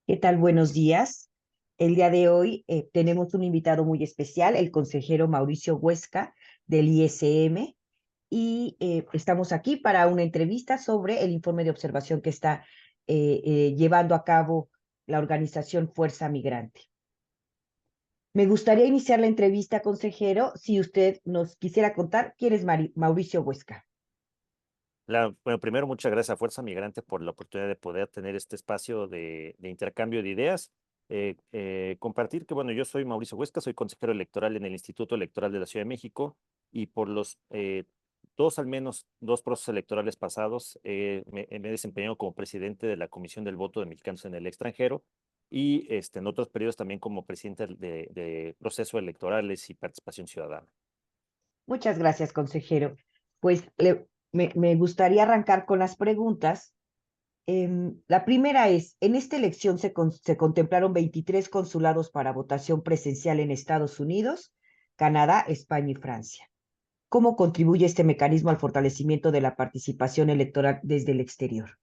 ¿Qué tal? Buenos días. El día de hoy tenemos un invitado muy especial, el consejero Mauricio Huesca del ISM, y estamos aquí para una entrevista sobre el informe de observación que está llevando a cabo la organización Fuerza Migrante. Me gustaría iniciar la entrevista, consejero, si usted nos quisiera contar quién es Mauricio Huesca. Bueno, primero, muchas gracias a Fuerza Migrante por la oportunidad de poder tener este espacio de intercambio de ideas. Compartir que, bueno, yo soy Mauricio Huesca, soy consejero electoral en el Instituto Electoral de la Ciudad de México y por los al menos dos procesos electorales pasados me he desempeñado como presidente de la Comisión del Voto de Mexicanos en el Extranjero y en otros periodos también como presidente de procesos electorales y participación ciudadana. Muchas gracias, consejero. Pues me gustaría arrancar con las preguntas. La primera es, en esta elección se contemplaron 23 consulados para votación presencial en Estados Unidos, Canadá, España y Francia. ¿Cómo contribuye este mecanismo al fortalecimiento de la participación electoral desde el exterior?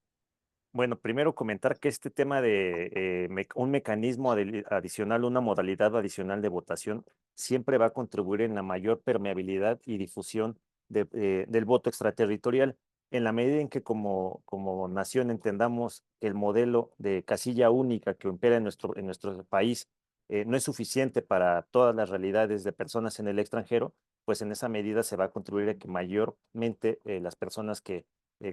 Bueno, primero comentar que este tema de un mecanismo adicional, una modalidad adicional de votación, siempre va a contribuir en la mayor permeabilidad y difusión del voto extraterritorial, en la medida en que como nación entendamos que el modelo de casilla única que impera en nuestro país no es suficiente para todas las realidades de personas en el extranjero, pues en esa medida se va a contribuir a que mayormente las personas que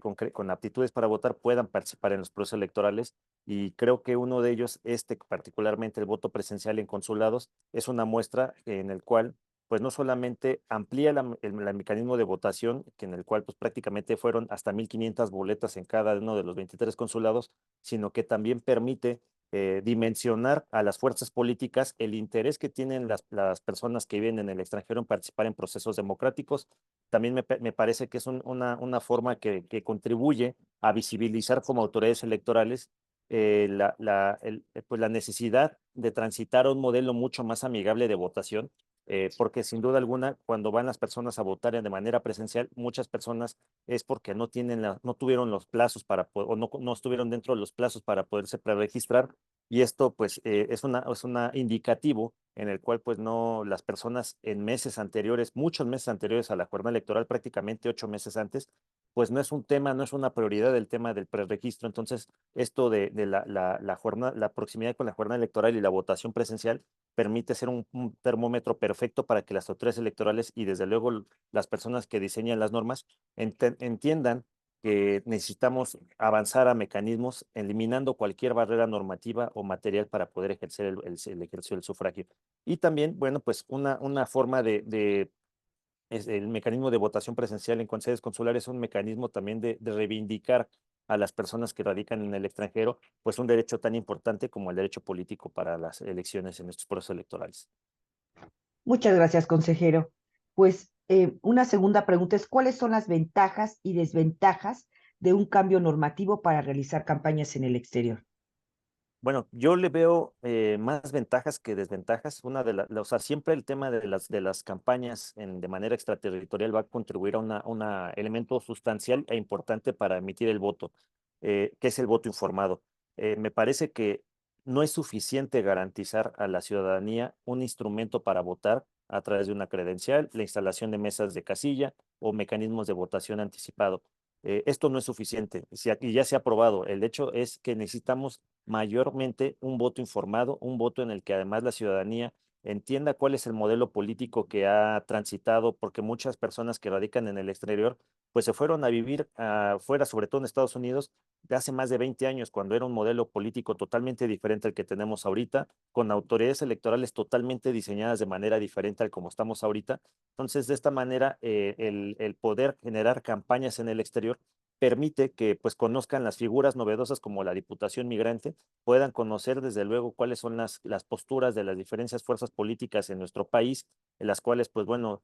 con aptitudes para votar puedan participar en los procesos electorales y creo que uno de ellos, particularmente el voto presencial en consulados, es una muestra en el cual pues no solamente amplía el mecanismo de votación, que en el cual pues prácticamente fueron hasta 1,500 boletas en cada uno de los 23 consulados, sino que también permite dimensionar a las fuerzas políticas el interés que tienen las personas que viven en el extranjero en participar en procesos democráticos. También me parece que es una forma que contribuye a visibilizar como autoridades electorales pues la necesidad de transitar a un modelo mucho más amigable de votación, porque sin duda alguna, cuando van las personas a votar de manera presencial, muchas personas es porque no tuvieron los plazos o no estuvieron dentro de los plazos para poderse preregistrar, y esto pues es una indicativo en el cual pues no las personas en meses anteriores, muchos meses anteriores a la jornada electoral, prácticamente 8 meses antes, pues no es un tema, no es una prioridad el tema del preregistro. Entonces, esto de la jornada, la proximidad con la jornada electoral y la votación presencial permite ser un termómetro perfecto para que las autoridades electorales y desde luego las personas que diseñan las normas entiendan que necesitamos avanzar a mecanismos eliminando cualquier barrera normativa o material para poder ejercer el ejercicio del sufragio. Y también, bueno, pues una forma el mecanismo de votación presencial en sedes consulares es un mecanismo también de reivindicar a las personas que radican en el extranjero, pues un derecho tan importante como el derecho político para las elecciones en estos procesos electorales. Muchas gracias, consejero. Pues una segunda pregunta es, ¿cuáles son las ventajas y desventajas de un cambio normativo para realizar campañas en el exterior? Bueno, yo le veo más ventajas que desventajas. O sea, siempre el tema de las campañas de manera extraterritorial va a contribuir a un elemento sustancial e importante para emitir el voto, que es el voto informado. Me parece que no es suficiente garantizar a la ciudadanía un instrumento para votar a través de una credencial, la instalación de mesas de casilla o mecanismos de votación anticipado. Esto no es suficiente. Si aquí ya se ha aprobado, el hecho es que necesitamos mayormente un voto informado, un voto en el que además la ciudadanía entienda cuál es el modelo político que ha transitado, porque muchas personas que radican en el exterior, pues se fueron a vivir afuera, sobre todo en Estados Unidos, de hace más de 20 años, cuando era un modelo político totalmente diferente al que tenemos ahorita, con autoridades electorales totalmente diseñadas de manera diferente al como estamos ahorita. Entonces, de esta manera, el poder generar campañas en el exterior permite que pues conozcan las figuras novedosas como la Diputación Migrante, puedan conocer desde luego cuáles son las posturas de las diferentes fuerzas políticas en nuestro país, en las cuales pues bueno,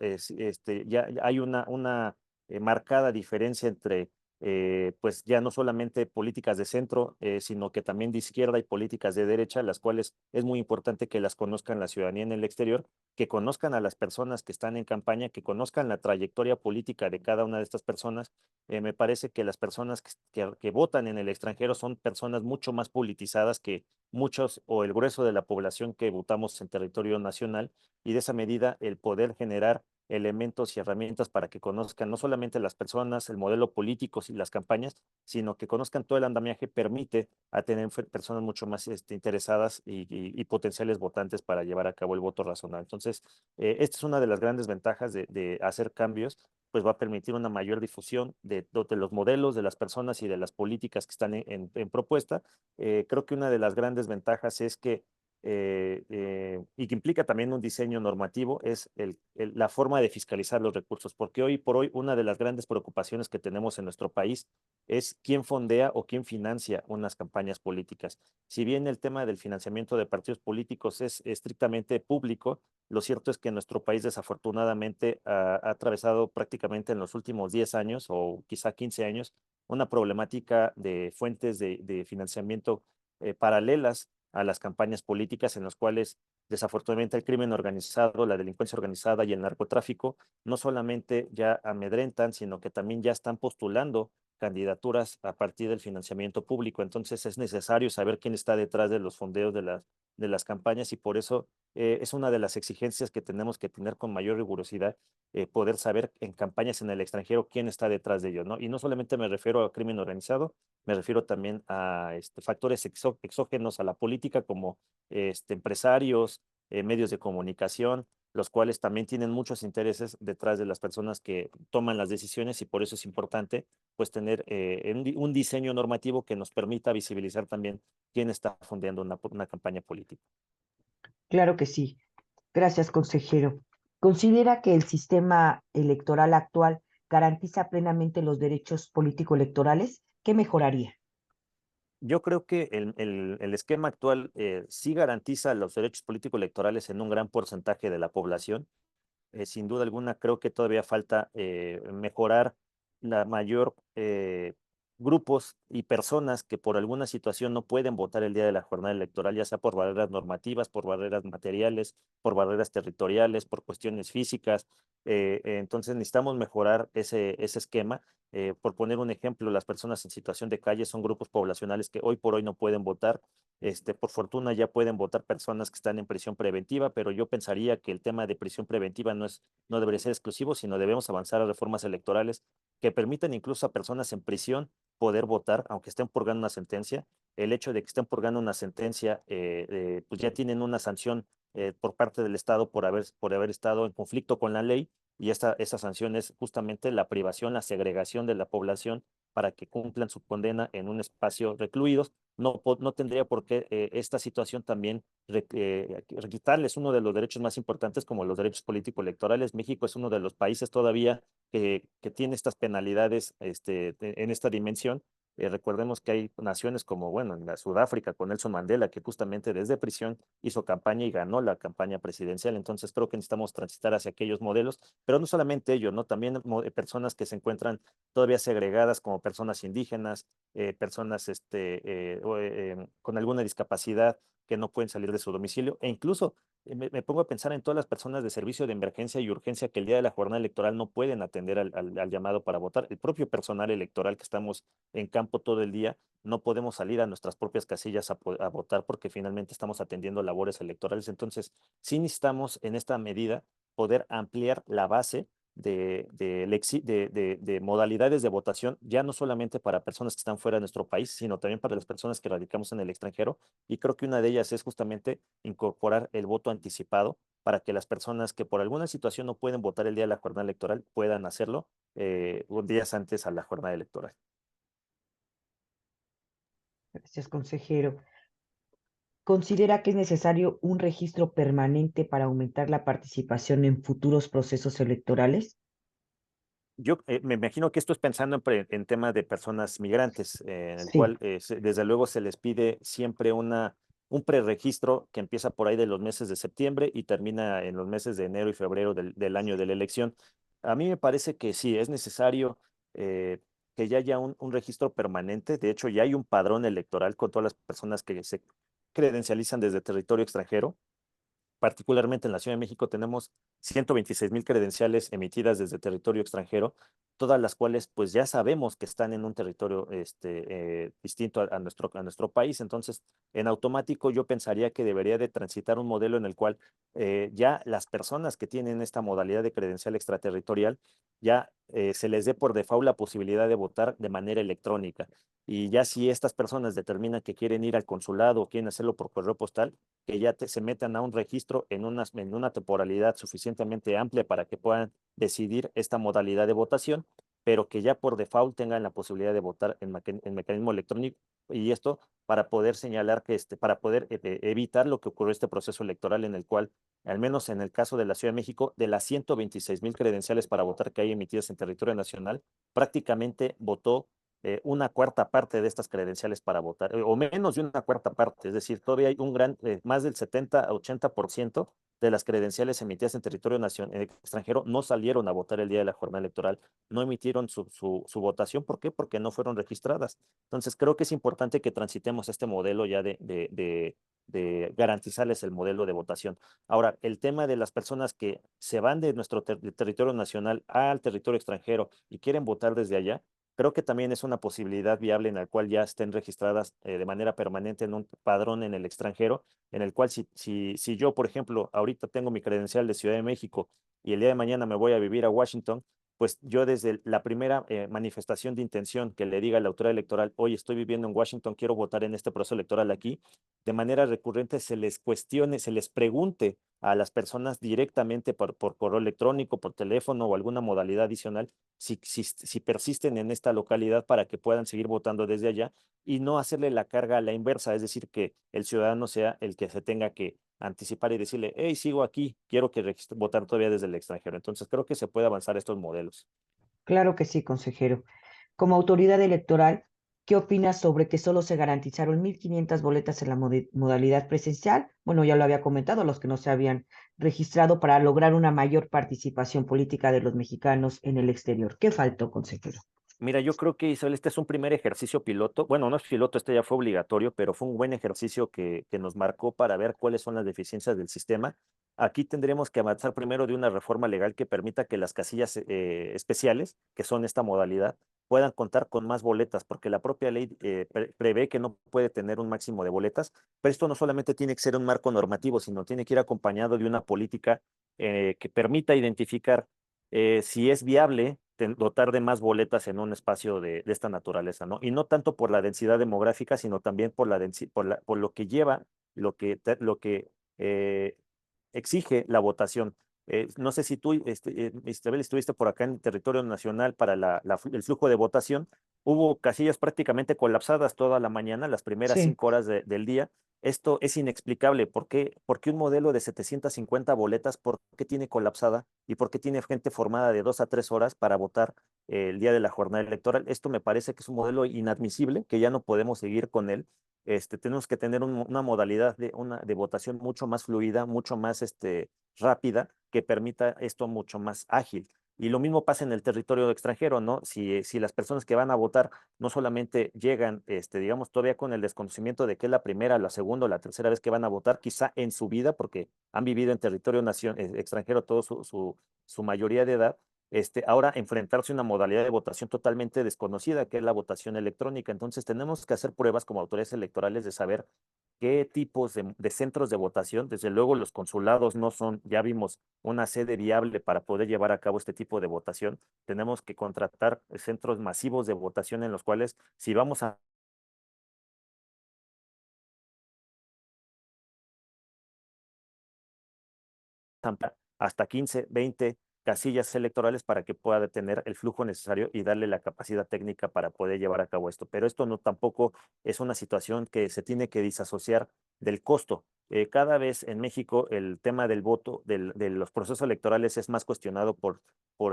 ya hay una marcada diferencia entre pues ya no solamente políticas de centro, sino que también de izquierda y políticas de derecha, las cuales es muy importante que las conozcan la ciudadanía en el exterior, que conozcan a las personas que están en campaña, que conozcan la trayectoria política de cada una de estas personas. Me parece que las personas que votan en el extranjero son personas mucho más politizadas que muchos o el grueso de la población que votamos en territorio nacional, y de esa medida el poder generar elementos y herramientas para que conozcan no solamente las personas, el modelo político y las campañas, sino que conozcan todo el andamiaje, permite a tener personas mucho más interesadas y potenciales votantes para llevar a cabo el voto razonable. Entonces, esta es una de las grandes ventajas de hacer cambios, pues va a permitir una mayor difusión de los modelos, de las personas y de las políticas que están en propuesta. Creo que una de las grandes ventajas es que y que implica también un diseño normativo, es la forma de fiscalizar los recursos, porque hoy por hoy una de las grandes preocupaciones que tenemos en nuestro país es quién fondea o quién financia unas campañas políticas. Si bien el tema del financiamiento de partidos políticos es estrictamente público, lo cierto es que nuestro país desafortunadamente ha atravesado prácticamente en los últimos 10 años o quizá 15 años una problemática de fuentes de financiamiento paralelas a las campañas políticas, en las cuales desafortunadamente el crimen organizado, la delincuencia organizada y el narcotráfico no solamente ya amedrentan, sino que también ya están postulando candidaturas a partir del financiamiento público. Entonces es necesario saber quién está detrás de los fondeos de las campañas, y por eso es una de las exigencias que tenemos que tener con mayor rigurosidad, poder saber en campañas en el extranjero quién está detrás de ello, ¿no? Y no solamente me refiero a crimen organizado, me refiero también a factores exógenos a la política, como empresarios, medios de comunicación, los cuales también tienen muchos intereses detrás de las personas que toman las decisiones, y por eso es importante pues tener un diseño normativo que nos permita visibilizar también quién está fondeando una campaña política. Claro que sí. Gracias, consejero. ¿Considera que el sistema electoral actual garantiza plenamente los derechos político-electorales? ¿Qué mejoraría? Yo creo que el esquema actual sí garantiza los derechos político-electorales en un gran porcentaje de la población. Sin duda alguna, creo que todavía falta mejorar la mayor grupos y personas que por alguna situación no pueden votar el día de la jornada electoral, ya sea por barreras normativas, por barreras materiales, por barreras territoriales, por cuestiones físicas. Entonces necesitamos mejorar ese esquema. Por poner un ejemplo, las personas en situación de calle son grupos poblacionales que hoy por hoy no pueden votar. Por fortuna ya pueden votar personas que están en prisión preventiva, pero yo pensaría que el tema de prisión preventiva no debería ser exclusivo, sino debemos avanzar a reformas electorales que permitan incluso a personas en prisión poder votar, aunque estén purgando una sentencia. El hecho de que estén purgando una sentencia, pues ya tienen una sanción por parte del Estado por haber estado en conflicto con la ley, y esa sanción es justamente la privación, la segregación de la población para que cumplan su condena en un espacio recluidos. No tendría por qué esta situación también quitarles uno de los derechos más importantes, como los derechos político-electorales. México es uno de los países todavía que tiene estas penalidades en esta dimensión. Recordemos que hay naciones como, bueno, en la Sudáfrica con Nelson Mandela, que justamente desde prisión hizo campaña y ganó la campaña presidencial. Entonces creo que necesitamos transitar hacia aquellos modelos, pero no solamente ello, ¿no? También personas que se encuentran todavía segregadas, como personas indígenas, personas con alguna discapacidad que no pueden salir de su domicilio, e incluso me pongo a pensar en todas las personas de servicio de emergencia y urgencia que el día de la jornada electoral no pueden atender al llamado para votar. El propio personal electoral que estamos en campo todo el día, no podemos salir a nuestras propias casillas a votar porque finalmente estamos atendiendo labores electorales. Entonces, sí necesitamos en esta medida poder ampliar la base de modalidades de votación, ya no solamente para personas que están fuera de nuestro país, sino también para las personas que radicamos en el extranjero. Y creo que una de ellas es justamente incorporar el voto anticipado para que las personas que por alguna situación no pueden votar el día de la jornada electoral puedan hacerlo días antes a la jornada electoral. Gracias, consejero. ¿Considera que es necesario un registro permanente para aumentar la participación en futuros procesos electorales? Yo me imagino que esto es pensando en tema de personas migrantes, en el Sí. cual desde luego se les pide siempre un preregistro que empieza por ahí de los meses de septiembre y termina en los meses de enero y febrero del año de la elección. A mí me parece que sí, es necesario eh, que ya haya un registro permanente. De hecho, ya hay un padrón electoral con todas las personas que se credencializan desde territorio extranjero. Particularmente en la Ciudad de México tenemos 126,000 credenciales emitidas desde territorio extranjero, todas las cuales pues ya sabemos que están en un territorio distinto a nuestro país. Entonces, en automático yo pensaría que debería de transitar un modelo en el cual ya las personas que tienen esta modalidad de credencial extraterritorial ya se les dé por default la posibilidad de votar de manera electrónica. Y ya si estas personas determinan que quieren ir al consulado o quieren hacerlo por correo postal, que ya se metan a un registro en una temporalidad suficientemente amplia para que puedan decidir esta modalidad de votación, pero que ya por default tengan la posibilidad de votar en mecanismo electrónico. Y esto para poder señalar que para poder evitar lo que ocurrió este proceso electoral en el cual, al menos en el caso de la Ciudad de México, de las 126,000 credenciales para votar que hay emitidas en territorio nacional, prácticamente votó una cuarta parte de estas credenciales para votar, o menos de una cuarta parte, es decir, todavía hay más del 70 a 80% de las credenciales emitidas en territorio extranjero no salieron a votar el día de la jornada electoral, no emitieron su votación. ¿Por qué? Porque no fueron registradas. Entonces, creo que es importante que transitemos este modelo ya de garantizarles el modelo de votación. Ahora, el tema de las personas que se van de nuestro territorio nacional al territorio extranjero y quieren votar desde allá, creo que también es una posibilidad viable en la cual ya estén registradas de manera permanente en un padrón en el extranjero, en el cual si yo, por ejemplo, ahorita tengo mi credencial de Ciudad de México y el día de mañana me voy a vivir a Washington, pues yo desde la primera manifestación de intención que le diga a la autoridad electoral, oye, estoy viviendo en Washington, quiero votar en este proceso electoral aquí, de manera recurrente se les cuestione, se les pregunte a las personas directamente por correo electrónico, por teléfono o alguna modalidad adicional, si persisten en esta localidad para que puedan seguir votando desde allá y no hacerle la carga a la inversa, es decir, que el ciudadano sea el que se tenga que anticipar y decirle, hey, sigo aquí, quiero que votar todavía desde el extranjero. Entonces creo que se puede avanzar estos modelos. Claro que sí, consejero. Como autoridad electoral, ¿qué opinas sobre que solo se garantizaron 1,500 boletas en la modalidad presencial? Bueno, ya lo había comentado, los que no se habían registrado para lograr una mayor participación política de los mexicanos en el exterior. ¿Qué faltó, consejero? Mira, yo creo que Isabel, este es un primer ejercicio piloto. Bueno, no es piloto, este ya fue obligatorio, pero fue un buen ejercicio que nos marcó para ver cuáles son las deficiencias del sistema. Aquí tendremos que avanzar primero de una reforma legal que permita que las casillas especiales, que son esta modalidad, puedan contar con más boletas, porque la propia ley prevé que no puede tener un máximo de boletas, pero esto no solamente tiene que ser un marco normativo, sino tiene que ir acompañado de una política que permita identificar si es viable dotar de más boletas en un espacio de esta naturaleza, ¿no? Y no tanto por la densidad demográfica, sino también por lo que lleva, lo que exige la votación. No sé si tú, Isabel, estuviste por acá en el territorio nacional para el flujo de votación. Hubo casillas prácticamente colapsadas toda la mañana, las primeras Sí. 5 horas del día. Esto es inexplicable. ¿Por qué un modelo de 750 boletas, por qué tiene colapsada y por qué tiene gente formada de 2 a 3 horas para votar el día de la jornada electoral? Esto me parece que es un modelo inadmisible, que ya no podemos seguir con él. Tenemos que tener una modalidad de votación mucho más fluida, mucho más rápida, que permita esto mucho más ágil. Y lo mismo pasa en el territorio extranjero, ¿no? Si las personas que van a votar no solamente llegan, digamos, todavía con el desconocimiento de que es la primera, la segunda o la tercera vez que van a votar, quizá en su vida, porque han vivido en territorio extranjero toda su mayoría de edad, ahora enfrentarse a una modalidad de votación totalmente desconocida, que es la votación electrónica. Entonces tenemos que hacer pruebas como autoridades electorales de saber qué tipos de centros de votación. Desde luego los consulados no son, ya vimos, una sede viable para poder llevar a cabo este tipo de votación. Tenemos que contratar centros masivos de votación en los cuales si vamos a hasta 15, 20 casillas electorales para que pueda detener el flujo necesario y darle la capacidad técnica para poder llevar a cabo esto. Pero esto no tampoco es una situación que se tiene que disasociar del costo. Cada vez en México el tema del voto, de los procesos electorales es más cuestionado por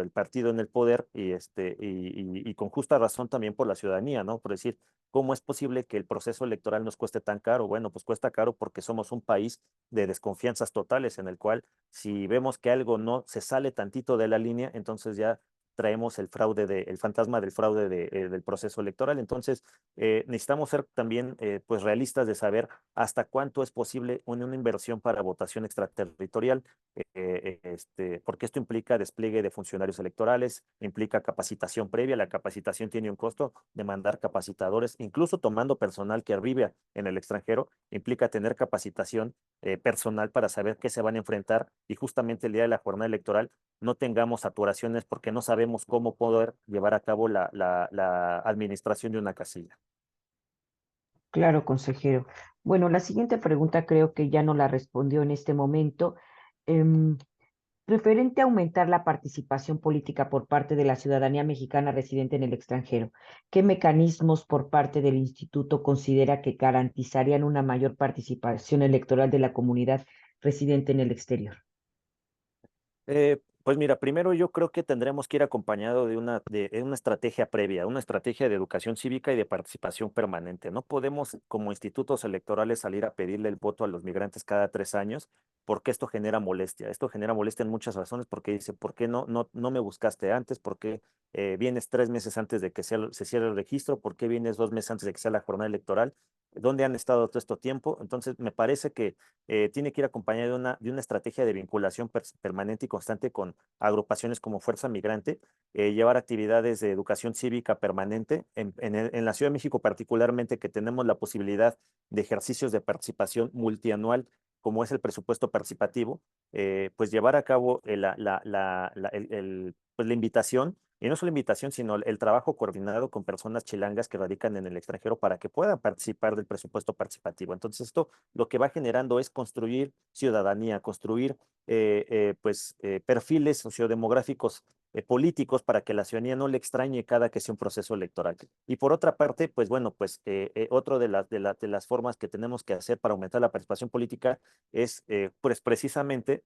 el partido en el poder y con justa razón también por la ciudadanía, ¿no? Por decir, ¿cómo es posible que el proceso electoral nos cueste tan caro? Bueno, pues cuesta caro porque somos un país de desconfianzas totales en el cual si vemos que algo no se sale tantito de la línea, entonces ya traemos el fantasma del fraude del proceso electoral. Entonces, necesitamos ser también pues realistas de saber hasta cuánto es posible una inversión para votación extraterritorial, porque esto implica despliegue de funcionarios electorales, implica capacitación previa. La capacitación tiene un costo, demandar capacitadores, incluso tomando personal que vive en el extranjero, implica tener capacitación personal para saber qué se van a enfrentar y justamente el día de la jornada electoral no tengamos saturaciones porque no sabemos cómo poder llevar a cabo la administración de una casilla. Claro, consejero. Bueno, la siguiente pregunta creo que ya no la respondió en este momento. Em, Referente a aumentar la participación política por parte de la ciudadanía mexicana residente en el extranjero, ¿qué mecanismos por parte del instituto considera que garantizarían una mayor participación electoral de la comunidad residente en el exterior? Pues mira, primero yo creo que tendremos que ir acompañado de una estrategia previa, una estrategia de educación cívica y de participación permanente. No podemos como institutos electorales salir a pedirle el voto a los migrantes cada 3 años porque esto genera molestia. Esto genera molestia en muchas razones porque dice, ¿por qué no me buscaste antes? ¿Por qué vienes 3 meses antes de que se cierre el registro? ¿Por qué vienes 2 meses antes de que sea la jornada electoral? ¿Dónde han estado todo este tiempo? Entonces, me parece que tiene que ir acompañada de una estrategia de vinculación permanente y constante con agrupaciones como Fuerza Migrante, llevar actividades de educación cívica permanente en la Ciudad de México particularmente, que tenemos la posibilidad de ejercicios de participación multianual, como es el presupuesto participativo, pues llevar a cabo pues la invitación, y no solo invitación, sino el trabajo coordinado con personas chilangas que radican en el extranjero para que puedan participar del presupuesto participativo. Entonces, esto lo que va generando es construir ciudadanía, construir perfiles sociodemográficos políticos para que la ciudadanía no le extrañe cada que sea un proceso electoral. Y por otra parte, pues bueno, pues otro de las formas que tenemos que hacer para aumentar la participación política es pues precisamente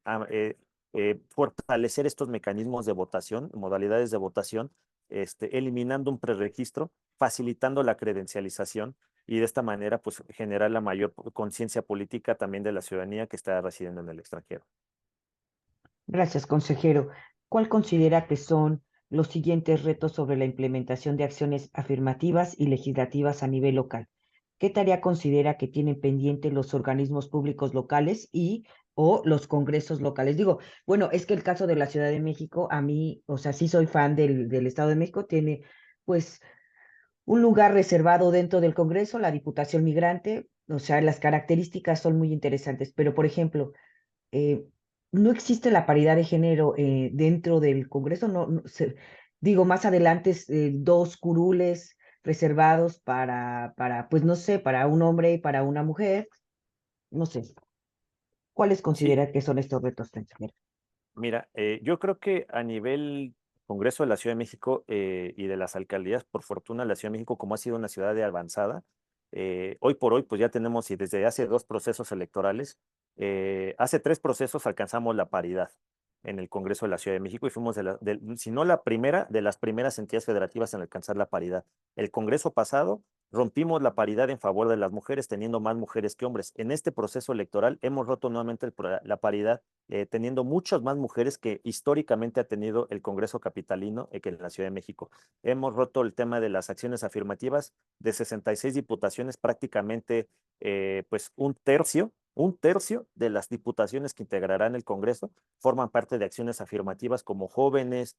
fortalecer estos mecanismos de votación, modalidades de votación, eliminando un preregistro, facilitando la credencialización y de esta manera pues generar la mayor conciencia política también de la ciudadanía que está residiendo en el extranjero. Gracias, consejero. ¿Cuál considera que son los siguientes retos sobre la implementación de acciones afirmativas y legislativas a nivel local? ¿Qué tarea considera que tienen pendiente los organismos públicos locales y o los congresos locales? Digo, bueno, es que el caso de la Ciudad de México, a mí, o sea, sí soy fan del Estado de México, tiene pues un lugar reservado dentro del Congreso, la Diputación Migrante, o sea, las características son muy interesantes, pero por ejemplo, eh, no existe la paridad de género dentro del Congreso, digo, más adelante dos curules reservados pues no sé, para un hombre y para una mujer, no sé, ¿cuáles Sí, considera que son estos retos, consejero? mira, yo creo que a nivel Congreso de la Ciudad de México y de las alcaldías, por fortuna, la Ciudad de México, como ha sido una ciudad de avanzada, hoy por hoy, pues ya tenemos, y desde hace 2 procesos electorales, hace 3 procesos alcanzamos la paridad en el Congreso de la Ciudad de México y fuimos, si no la primera, de las primeras entidades federativas en alcanzar la paridad. El Congreso pasado rompimos la paridad en favor de las mujeres, teniendo más mujeres que hombres. En este proceso electoral hemos roto nuevamente la paridad teniendo muchas más mujeres que históricamente ha tenido el Congreso Capitalino que en la Ciudad de México. Hemos roto el tema de las acciones afirmativas de 66 diputaciones, prácticamente pues un tercio de las diputaciones que integrarán el Congreso forman parte de acciones afirmativas como jóvenes,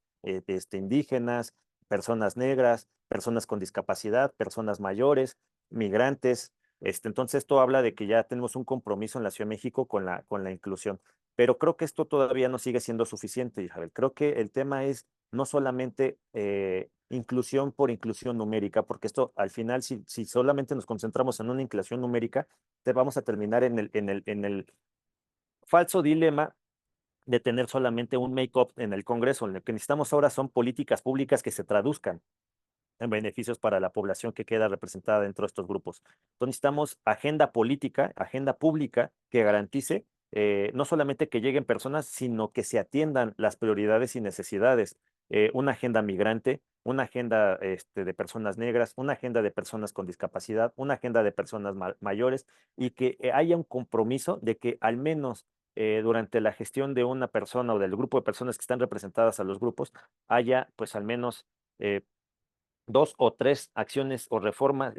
indígenas, personas negras, personas con discapacidad, personas mayores, migrantes. Entonces, esto habla de que ya tenemos un compromiso en la Ciudad de México con la inclusión. Pero creo que esto todavía no sigue siendo suficiente, Isabel. Creo que el tema es no solamente inclusión por inclusión numérica, porque esto al final, si solamente nos concentramos en una inclusión numérica, te vamos a terminar en el falso dilema de tener solamente un make-up en el Congreso. Lo que necesitamos ahora son políticas públicas que se traduzcan en beneficios para la población que queda representada dentro de estos grupos. Entonces necesitamos agenda política, agenda pública que garantice no solamente que lleguen personas, sino que se atiendan las prioridades y necesidades. Una agenda migrante, una agenda de personas negras, una agenda de personas con discapacidad, una agenda de personas mayores y que haya un compromiso de que al menos durante la gestión de una persona o del grupo de personas que están representadas a los grupos, haya pues al menos dos o tres acciones o reformas,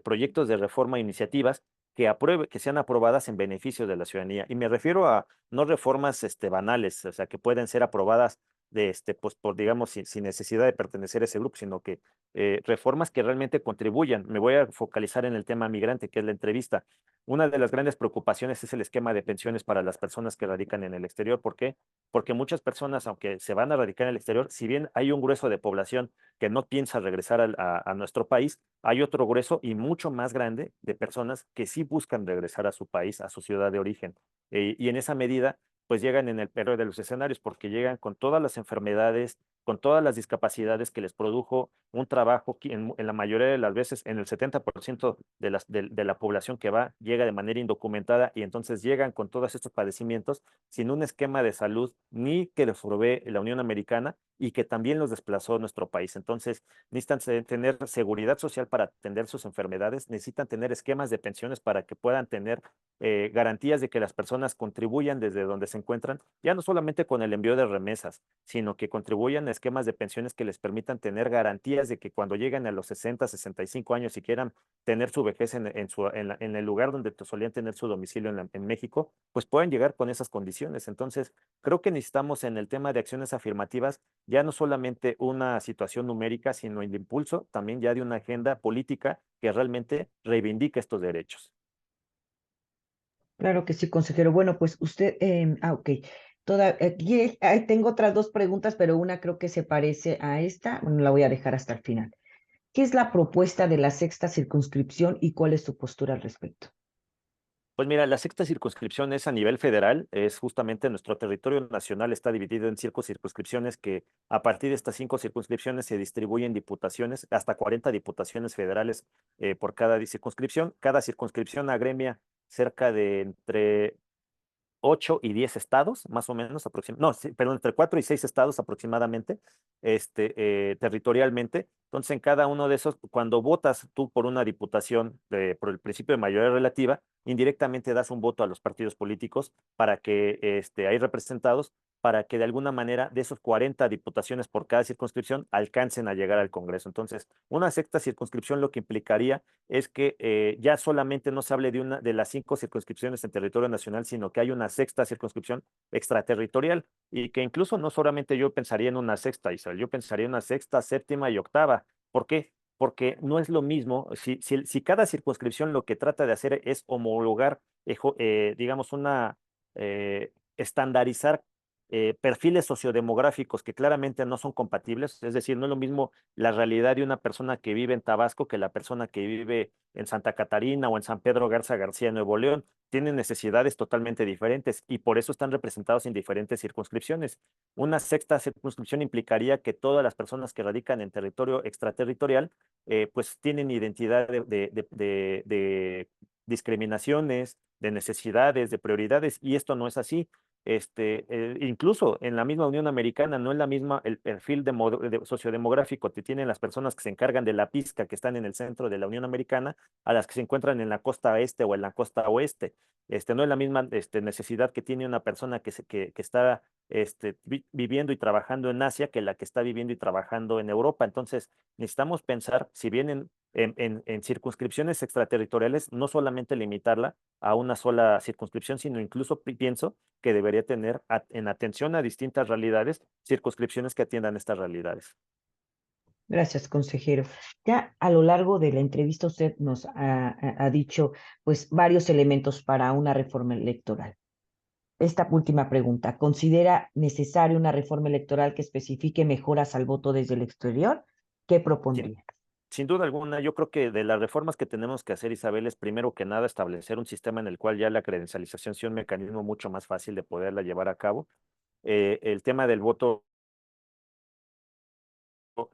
proyectos de reforma, iniciativas que sean aprobadas en beneficio de la ciudadanía. Y me refiero a no reformas banales, o sea, que pueden ser aprobadas pues, digamos, sin necesidad de pertenecer a ese grupo, sino que reformas que realmente contribuyan. Me voy a focalizar en el tema migrante, que es la entrevista. Una de las grandes preocupaciones es el esquema de pensiones para las personas que radican en el exterior. ¿Por qué? Porque muchas personas, aunque se van a radicar en el exterior, si bien hay un grueso de población que no piensa regresar a nuestro país, hay otro grueso y mucho más grande de personas que sí buscan regresar a su país, a su ciudad de origen. Y en esa medida, pues llegan en el peor de los escenarios, porque llegan con todas las enfermedades, con todas las discapacidades que les produjo un trabajo que en la mayoría de las veces, en el 70% de la población que va, llega de manera indocumentada y entonces llegan con todos estos padecimientos sin un esquema de salud ni que les provee la Unión Americana y que también los desplazó nuestro país. Entonces, necesitan tener seguridad social para atender sus enfermedades, necesitan tener esquemas de pensiones para que puedan tener garantías de que las personas contribuyan desde donde se encuentran, ya no solamente con el envío de remesas, sino que contribuyan a esquemas de pensiones que les permitan tener garantías de que cuando lleguen a los 60, 65 años y quieran tener su vejez en el lugar donde solían tener su domicilio en México, pues pueden llegar con esas condiciones. Entonces, creo que necesitamos en el tema de acciones afirmativas ya no solamente una situación numérica, sino el impulso también ya de una agenda política que realmente reivindique estos derechos. Claro que sí, consejero. Bueno, pues usted, ok. Aquí tengo otras dos preguntas, pero una creo que se parece a esta. Bueno, la voy a dejar hasta el final. ¿Qué es la propuesta de la sexta circunscripción y cuál es su postura al respecto? Pues mira, la sexta circunscripción es a nivel federal, es justamente nuestro territorio nacional está dividido en cinco circunscripciones que a partir de estas cinco circunscripciones se distribuyen diputaciones, hasta 40 diputaciones federales por cada circunscripción. Cada circunscripción agremia cerca de entre 8 y 10 estados, más o menos, no, sí, perdón, entre 4 y 6 estados aproximadamente, territorialmente. Entonces, en cada uno de esos, cuando votas tú por una diputación por el principio de mayoría relativa, indirectamente das un voto a los partidos políticos para que hay representados, para que de alguna manera de esos 40 diputaciones por cada circunscripción alcancen a llegar al Congreso. Entonces, una sexta circunscripción lo que implicaría es que ya solamente no se hable de las cinco circunscripciones en territorio nacional, sino que hay una sexta circunscripción extraterritorial y que incluso no solamente yo pensaría en una sexta, Isabel, yo pensaría en una sexta, séptima y octava. ¿Por qué? Porque no es lo mismo, si cada circunscripción lo que trata de hacer es homologar, digamos, estandarizar perfiles sociodemográficos que claramente no son compatibles, es decir, no es lo mismo la realidad de una persona que vive en Tabasco que la persona que vive en Santa Catarina o en San Pedro Garza García, Nuevo León. Tienen necesidades totalmente diferentes y por eso están representados en diferentes circunscripciones. Una sexta circunscripción implicaría que todas las personas que radican en territorio extraterritorial, pues tienen identidad de discriminaciones, de necesidades, de prioridades, y esto no es así. Incluso en la misma Unión Americana no es la misma el perfil sociodemográfico que tienen las personas que se encargan de la pizca que están en el centro de la Unión Americana a las que se encuentran en la costa este o en la costa oeste. No es la misma necesidad que tiene una persona que está viviendo y trabajando en Asia que la que está viviendo y trabajando en Europa. Entonces, necesitamos pensar, si bien en circunscripciones extraterritoriales, no solamente limitarla a una sola circunscripción, sino incluso pienso que debería tener en atención a distintas realidades, circunscripciones que atiendan estas realidades. Gracias, consejero. Ya a lo largo de la entrevista usted nos ha dicho pues varios elementos para una reforma electoral. Esta última pregunta, ¿considera necesaria una reforma electoral que especifique mejoras al voto desde el exterior? ¿Qué Sin, propondría? sin duda alguna, yo creo que de las reformas que tenemos que hacer, Isabel, es primero que nada establecer un sistema en el cual ya la credencialización sea un mecanismo mucho más fácil de poderla llevar a cabo. El tema del voto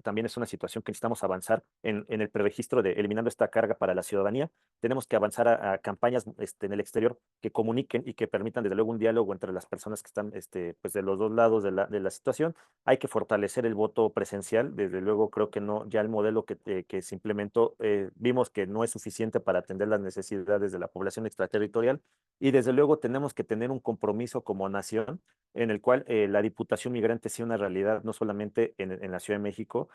también es una situación que necesitamos avanzar en el preregistro de eliminando esta carga para la ciudadanía, tenemos que avanzar a campañas en el exterior que comuniquen y que permitan desde luego un diálogo entre las personas que están pues de los dos lados de la situación. Hay que fortalecer el voto presencial, desde luego creo que no, ya el modelo que se implementó vimos que no es suficiente para atender las necesidades de la población extraterritorial y desde luego tenemos que tener un compromiso como nación en el cual la Diputación Migrante sea una realidad no solamente en la Ciudad de México,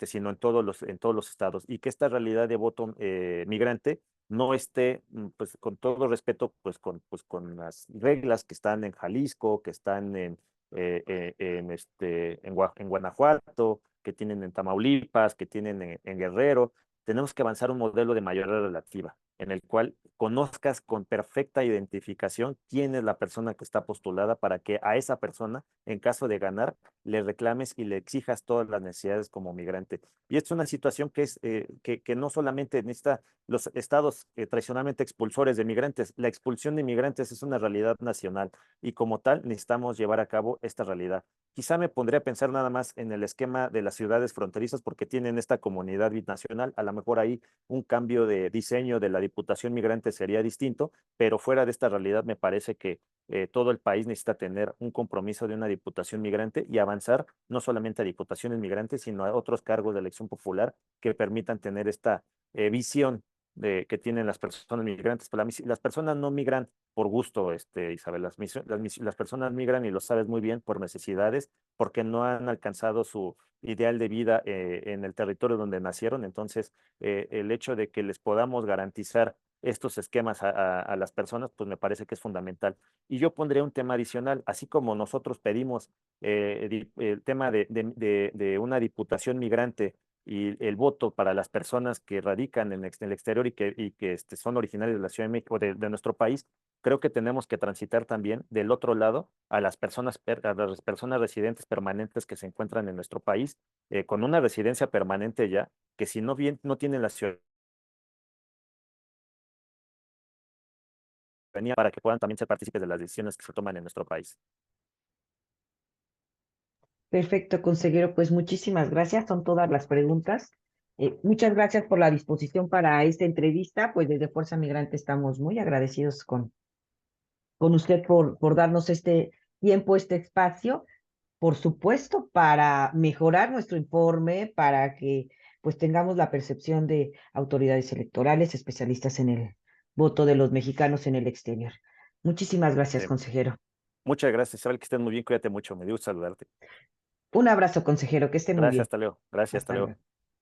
sino en todos los estados, y que esta realidad de voto migrante no esté, pues con todo respeto, pues con las reglas que están en Jalisco, que están en Guanajuato, que tienen en Tamaulipas, que tienen en Guerrero. Tenemos que avanzar un modelo de mayoría relativa, en el cual conozcas con perfecta identificación quién es la persona que está postulada para que a esa persona, en caso de ganar, le reclames y le exijas todas las necesidades como migrante. Y es una situación que no solamente necesita los estados tradicionalmente expulsores de migrantes, la expulsión de migrantes es una realidad nacional y como tal necesitamos llevar a cabo esta realidad. Quizá me pondría a pensar nada más en el esquema de las ciudades fronterizas porque tienen esta comunidad binacional, a lo mejor ahí un cambio de diseño de la Diputación Migrante sería distinto, pero fuera de esta realidad me parece que todo el país necesita tener un compromiso de una Diputación Migrante y avanzar no solamente a diputaciones migrantes, sino a otros cargos de elección popular que permitan tener esta visión que tienen las personas migrantes. Pero las personas no migran por gusto, Isabel, las personas migran y lo sabes muy bien por necesidades, porque no han alcanzado su ideal de vida en el territorio donde nacieron. Entonces, el hecho de que les podamos garantizar estos esquemas a las personas, pues me parece que es fundamental. Y yo pondría un tema adicional, así como nosotros pedimos el tema de una diputación migrante y el voto para las personas que radican en el exterior y que son originarios de la Ciudad de México, de nuestro país, creo que tenemos que transitar también del otro lado a las personas residentes permanentes que se encuentran en nuestro país, con una residencia permanente ya, que si no bien no tienen la ciudadanía para que puedan también ser partícipes de las decisiones que se toman en nuestro país. Perfecto, consejero. Pues muchísimas gracias. Son todas las preguntas. Muchas gracias por la disposición para esta entrevista. Pues desde Fuerza Migrante estamos muy agradecidos con usted por darnos este tiempo, este espacio, por supuesto, para mejorar nuestro informe, para que pues tengamos la percepción de autoridades electorales, especialistas en el voto de los mexicanos en el exterior. Muchísimas gracias, Eh, consejero. Muchas gracias, Isabel, que estén muy bien, cuídate mucho, me dio gusto saludarte. Un abrazo, consejero, que esté muy Gracias, bien. hasta luego. Gracias, hasta Hasta luego. luego.